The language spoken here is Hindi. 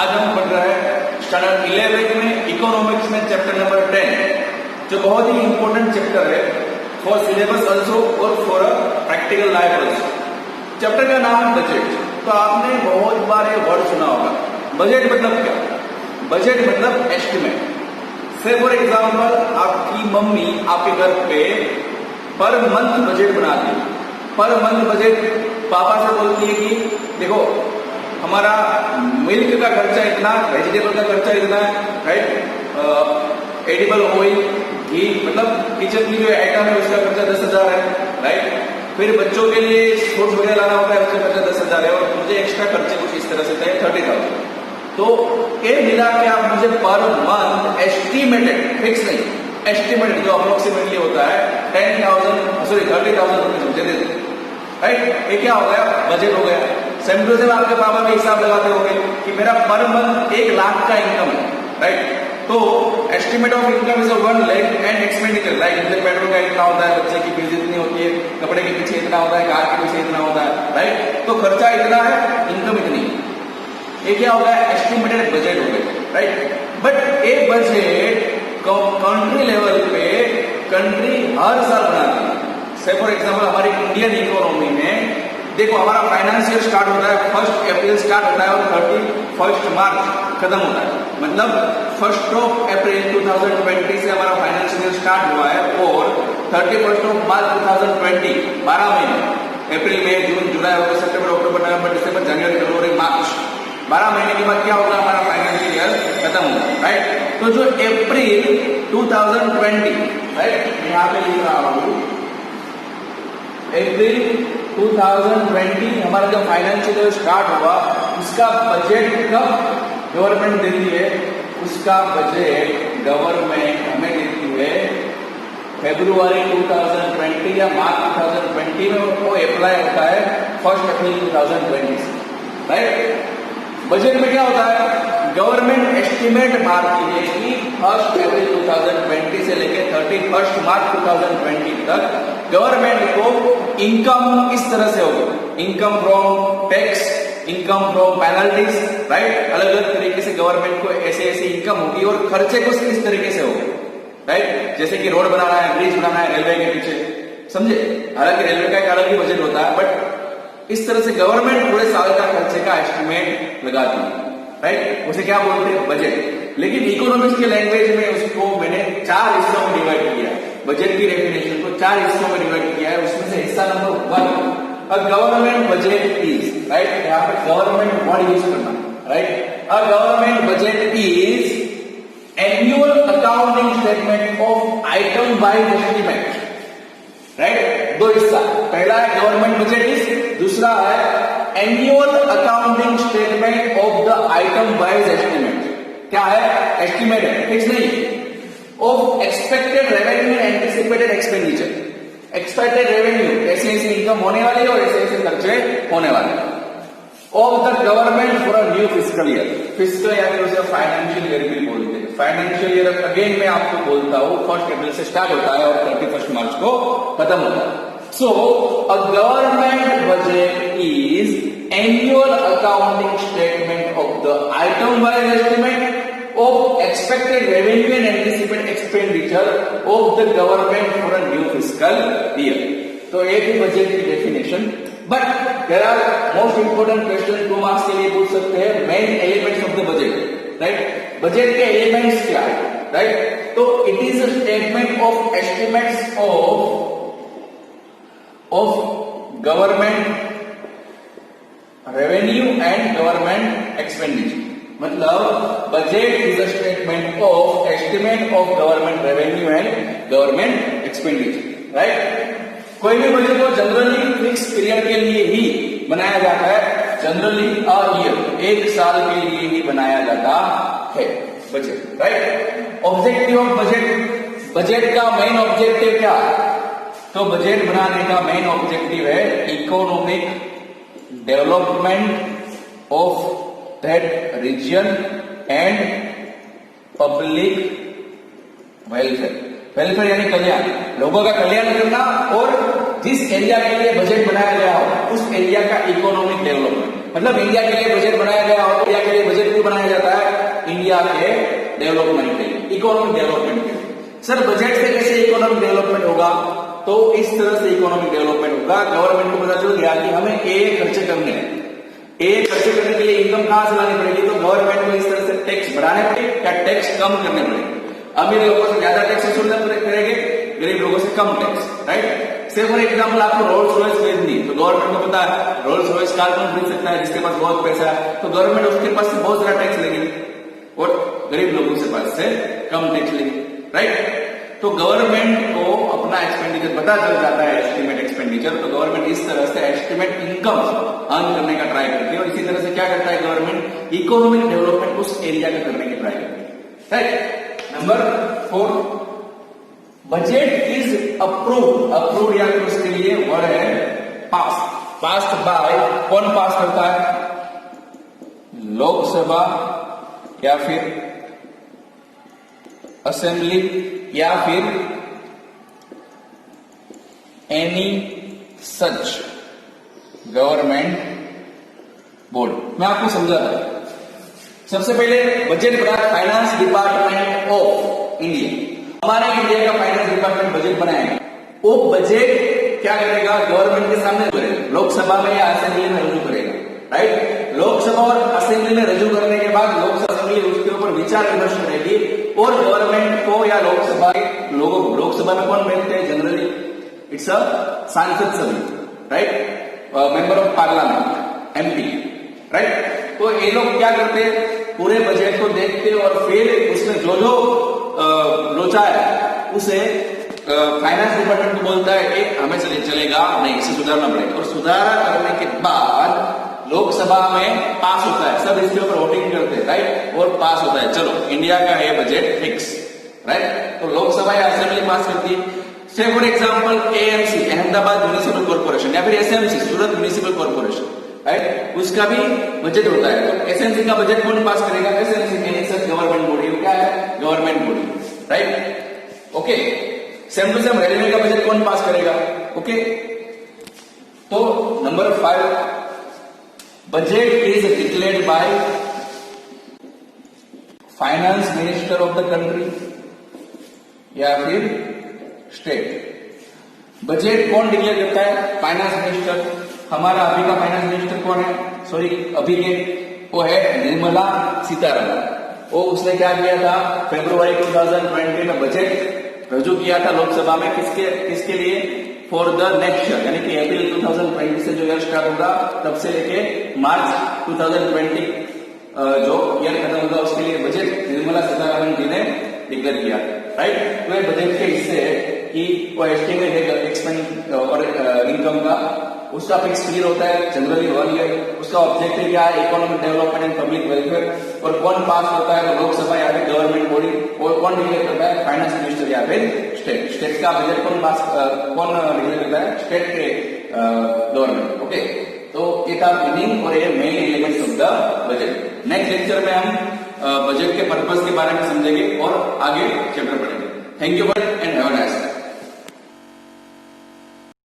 आज हम पढ़ रहे हैं स्टैंडर्ड 11 में इकोनॉमिक्स में चैप्टर नंबर 10, जो बहुत ही इंपॉर्टेंट चैप्टर है फॉर सिलेबस ऑल्सो और for practical life also. Chapter का नाम है बजट। तो आपने बहुत बार ये वर्ड सुना होगा। बजट मतलब क्या? बजट मतलब एस्टिमेट। से फॉर एग्जाम्पल आपकी मम्मी आपके घर पे पर मंथ बजट बनाती है। पर मंथ बजट पापा से बोलती है कि देखो हमारा मिल्क का खर्चा इतना, वेजिटेबल का खर्चा इतना है, राइट, एडिबल ऑयल, घी, मतलब किचन की जो आइटम है उसका खर्चा 10,000 है, राइट। फिर बच्चों के लिए स्पोर्ट्स वगैरह लाना होता है, उसका खर्चा 10,000 है, और मुझे एक्स्ट्रा खर्चे कुछ इस तरह से थे 30,000। तो ये मिला के आप मुझे पर मंथ एस्टिमेटेड, फिक्स नहीं, एस्टिमेटेड जो अप्रोक्सीमेटली होता है 30,000 रुपीज मुझे दे दो, राइट। ये क्या हो गया? बजट हो गया। सेम टू सेम आपके पापा भी हिसाब लगाते होंगे कि मेरा पर मंथ 1 लाख का इनकम है, राइट। तो estimate of income is 1 lakh and expenditure, right. मुझे पेट्रोल का इतना होता है, बच्चे की फीस इतनी होती है, कपड़े के पीछे इतना होता है, कार के पीछे इतना होता है, राइट। तो खर्चा इतना है, इनकम इतनी। ये क्या हो गया? एस्टिमेटेड बजट हो गया, राइट। बट एक बजट कंट्री लेवल पे कंट्री हर साल बनाती है। से फॉर एग्जाम्पल हमारी इंडियन इकोनॉमी में देखो, हमारा फाइनेंशियल स्टार्ट होता है 1 अप्रैल स्टार्ट होता है और 31 मार्च खत्म होता है। मतलब 1 अप्रैल 2020 से हमारा फाइनेंशियल स्टार्ट हुआ है और 31 मार्च 2020, 12 महीने, अप्रैल, मई, जून, जुलाई, अगस्त, सितंबर, अक्टूबर, नवंबर, दिसंबर, जनवरी, फरवरी, मार्च, 12 महीने के बाद क्या होगा? हमारा फाइनेंशियल ईयर खत्म होगा, राइट। तो जो अप्रैल 2020, राइट, यहाँ पे लिख रहा हूं अप्रैल 2020 हमारा जब फाइनेंशियल ईयर स्टार्ट हुआ, उसका बजट कब गवर्नमेंट देती है? उसका बजट गवर्नमेंट हमें देती है फरवरी 2020 या मार्च 2020 में, वो अप्लाई होता है 1 अप्रैल 2020, राइट। बजट में क्या होता है? गवर्नमेंट एस्टिमेट मारती है कि 1 अप्रैल 2020 से लेकर 31 मार्च 2020 तक गवर्नमेंट को इनकम इस तरह से होगी, income from tax, income from penalties, right. अलग अलग तरीके से गवर्नमेंट को ऐसे ऐसे इनकम होगी और खर्चे कुछ इस तरीके से होंगे, राइट। जैसे कि रोड बनाना है, ब्रिज बनाना है रेलवे के पीछे, समझे। हालांकि रेलवे का एक अलग ही बजट होता है, बट इस तरह से गवर्नमेंट पूरे साल का खर्चे का एस्टिमेट लगाती है, राइट। उसे क्या बोलते हैं? बजट। लेकिन इकोनॉमिक्स के लैंग्वेज में उसको मैंने 4 हिस्सों में डिवाइड किया है। बजट की डेफिनेशन को 4 हिस्सों में डिवाइड किया है। उसमें से हिस्सा number 1, a government budget is, right, यहाँ पे गवर्नमेंट वर्ड यूज करना, right. A government budget is annual accounting statement of item wise estimate, right. 2 हिस्सा, पहला है गवर्नमेंट बजट इज, दूसरा है annual accounting statement of the item wise estimate. क्या है? एस्टिमेट है, फिक्स नहीं, of expected revenue and anticipated expenditure. Expected revenue, ऐसे ऐसे इनकम होने वाली है और ऐसे ऐसे खर्चे होने वाले हैं, of the government for a new fiscal year. Fiscal या फिर उसे फाइनेंशियल ईयर भी बोलते हैं। फाइनेंशियल ईयर अगेन मैं आपको बोलता हूं 1 अप्रैल से स्टार्ट होता है और 31 मार्च को खत्म होता है। So, a government budget is annual accounting statement of the item-wise estimate of expected revenue and anticipated expenditure of the government for a new fiscal year. तो एक ही बजट की definition, but there are most important question 2 marks के लिए पूछ सकते हैं। Main elements of the budget, right. Budget के एलिमेंट्स क्या है, राइट। तो it is a statement of estimates of government revenue and government expenditure। मतलब budget is a statement of estimate of government revenue and government expenditure, right. कोई भी बजट को जनरली फिक्स पीरियड के लिए ही बनाया जाता है, जनरली अ ईयर, 1 साल के लिए ही बनाया जाता है budget, right. Objective of budget, budget का मेन ऑब्जेक्टिव क्या है? तो बजट बनाने का मेन ऑब्जेक्टिव है economic development of that region and public welfare. Welfare यानी कल्याण, लोगों का कल्याण करना, और जिस एरिया के लिए बजट बनाया गया हो उस एरिया का इकोनॉमिक डेवलपमेंट। मतलब इंडिया के लिए बजट बनाया गया हो, इंडिया के लिए बजट क्यों बनाया जाता एरिया के डेवलपमेंट के लिए, इकोनॉमिक डेवलपमेंट के लिए। सर बजट से कैसे इकोनॉमिक डेवलपमेंट होगा? तो इस तरह से इकोनॉमिक डेवलपमेंट होगा, गवर्नमेंट को पता चल गया कि हमें ए खर्चे करने हैं, ए खर्चे करने के लिए इनकम कहां से लानी पड़ेगी, तो गवर्नमेंट को इस तरह से टैक्स बढ़ाने पड़ेंगे या टैक्स कम करने पड़ेंगे। अमीर लोगों से ज्यादा टैक्स वसूलना करेंगे, गरीब लोगों से कम टैक्स, राइट। से फॉर एग्जाम्पल आपको रोल्स रॉयस खरीदनी, तो गवर्नमेंट को पता है रोल्स रॉयस कार कौन खरीद सकता है, जिसके पास बहुत पैसा है, तो गवर्नमेंट उसके पास से बहुत सारा टैक्स लेगी और गरीब लोगों से पास से कम टैक्स लेगी, राइट। तो गवर्नमेंट को अपना एक्सपेंडिचर पता चल जाता है, एस्टिमेट एक्सपेंडिचर, तो गवर्नमेंट इस तरह से एस्टिमेट इनकम अर्न करने का ट्राई करती है और इसी तरह से क्या करता है गवर्नमेंट, इकोनॉमिक डेवलपमेंट उस एरिया का करने की ट्राई करती है, right. Number 4, budget is approved या फिर उसके लिए वर्ड है पास्ड बाय, कौन पास करता है, लोकसभा या फिर असेंबली या फिर एनी सच गवर्नमेंट बोर्ड। मैं आपको समझाता हूं। सबसे पहले बजट बना फाइनेंस डिपार्टमेंट ऑफ इंडिया, हमारे इंडिया का फाइनेंस डिपार्टमेंट बजट बनाएगा। वो बजट क्या करेगा, गवर्नमेंट के सामने करेगा, लोकसभा में या असेंबली में रजू करेगा, राइट। लोकसभा और असेंबली में रजू करने के बाद लोकसभा असेंबली उसके ऊपर विचार विमर्श करेगी और गवर्नमेंट को या लोकसभा के लोगों को, लोकसभा में कौन बैठते हैं जनरली, इट्स अ सांसद सभी, right, member of parliament, MP, right. तो ये लोग क्या करते हैं, पूरे बजट को देखते और फिर उसमें जो जो लोचा है उसे फाइनेंस डिपार्टमेंट को बोलता है कि हमें चलेगा नहीं, इसे सुधारना पड़ेगा, और सुधारा करने के बाद लोकसभा में पास होता है, सब इसके ऊपर वोटिंग करते हैं, राइट, और पास होता है, चलो इंडिया का ये बजट फिक्स, राइट। तो लोकसभा या असेंबली पास करती है। से for example AMC, Ahmedabad municipal corporation, या फिर एसएमसी, सूरत म्युनिसिपल कॉर्पोरेशन, राइट, उसका भी बजट होता है। तो एसएमसी का बजट कौन पास करेगा, SMC any such government body, क्या है, government body, right, okay. Same to same railway का बजट कौन पास करेगा, ओके। तो number 5, budget is declared by finance minister of the country या फिर स्टेट। बजट कौन डिक्लेयर करता है, फाइनेंस मिनिस्टर। हमारा अभी का फाइनेंस मिनिस्टर कौन है, सॉरी अभी के, वो है निर्मला सीतारमण। वो उसने क्या किया था, फरवरी 2020 में बजट रजू किया था लोकसभा में, किसके लिए, फॉर द नेक्स्ट ईयर, यानी कि अप्रैल 2020 से जो ईयर स्टार्ट होगा तब से लेके मार्च 2020 जो ईयर खत्म होगा उसके लिए बजट निर्मला सीतारमण जी ने डिक्लेयर किया, राइट। तो ये बजट के हिस्से है कि वो एस्टिमेट है एक्सपेंड और इनकम का, उसका फिक्स पीरियड होता है जनरली 1 ईयर। उसका ऑब्जेक्टिव क्या है, economic development and public welfare. और कौन पास होता है, तो लोकसभा या फिर गवर्नमेंट बॉडी, और कौन डिक्लेयर करता है, फाइनेंस मिनिस्टर या फिर स्टेट। स्टेट का बजट कौन डिक्लेयर करता है, स्टेट के गवर्नमेंट, ओके। तो ये था मीनिंग और ये main elements of the budget. Next lecture में हम बजट के पर्पस के बारे में समझेंगे और आगे चैप्टर पढ़ेंगे। Thank you and have a nice day.